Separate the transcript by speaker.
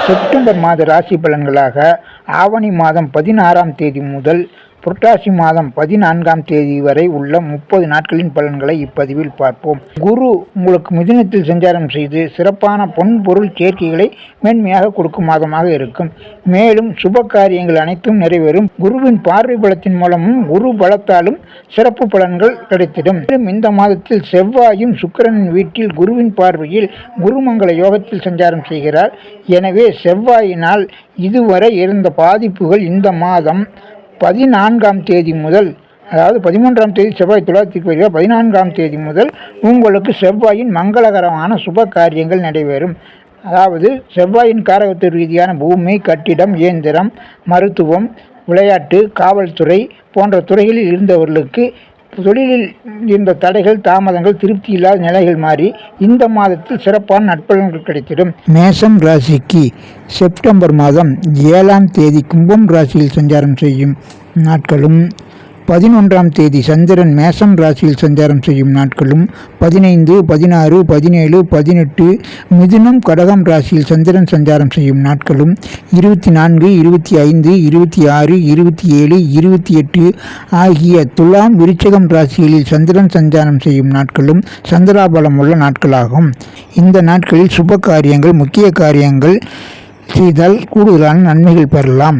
Speaker 1: September மாத ராசி பலன்களாக ஆவணி மாதம் 16ஆம் தேதி முதல் புரட்டாசி மாதம் 14ஆம் தேதி வரை உள்ள 30 நாட்களின் பலன்களை இப்பதிவில் பார்ப்போம். குரு உங்களுக்கு மிதுனத்தில் சஞ்சாரம் செய்து சிறப்பான பொன் பொருள் சேர்க்கைகளை மேன்மையாக கொடுக்கும் மாதமாக இருக்கும். மேலும் சுப காரியங்கள் அனைத்தும் நிறைவேறும். குருவின் பார்வை பலத்தின் மூலமும் குரு பலத்தாலும் சிறப்பு பலன்கள் கிடைத்திடும். மேலும் இந்த மாதத்தில் செவ்வாயும் சுக்கிரனின் வீட்டில் குருவின் பார்வையில் குருமங்கள யோகத்தில் சஞ்சாரம் செய்கிறார். எனவே செவ்வாயினால் இதுவரை இருந்த பாதிப்புகள் இந்த மாதம் 14ஆம் தேதி முதல், அதாவது 13ஆம் தேதி செவ்வாய் துலாத்துக்கு வருகிறார். 14ஆம் தேதி முதல் உங்களுக்கு செவ்வாயின் மங்களகரமான சுப காரியங்கள் நடைபெறும். அதாவது செவ்வாயின் காரகத்துவ ரீதியான பூமி, கட்டிடம், இயந்திரம், மருத்துவம், விளையாட்டு, காவல்துறை போன்ற துறைகளில் இருந்தவர்களுக்கு தொழிலில் இருந்த தடைகள், தாமதங்கள், திருப்தி இல்லாத நிலைகள் மாறி இந்த மாதத்தில் சிறப்பான நற்பலன்கள் கிடைத்திடும். மேஷம் ராசிக்கு செப்டம்பர் மாதம் 7ஆம் தேதி கும்பம் ராசியில் சஞ்சாரம் செய்யும் நாட்களும், 11ஆம் தேதி சந்திரன் மேஷம் ராசியில் சஞ்சாரம் செய்யும் நாட்களும், 15, 16, 17, 18 மிதுனம் கடகம் ராசியில் சந்திரன் சஞ்சாரம் செய்யும் நாட்களும், 24, 25, 26, 27, 28 ஆகிய துலாம் விருச்சிகம் ராசிகளில் சந்திரன் சஞ்சாரம் செய்யும் நாட்களும் சந்திராபலம் உள்ள நாட்களாகும். இந்த நாட்களில் சுப காரியங்கள், முக்கிய காரியங்கள் செய்தால் கூடுதலான நன்மைகள் பெறலாம்.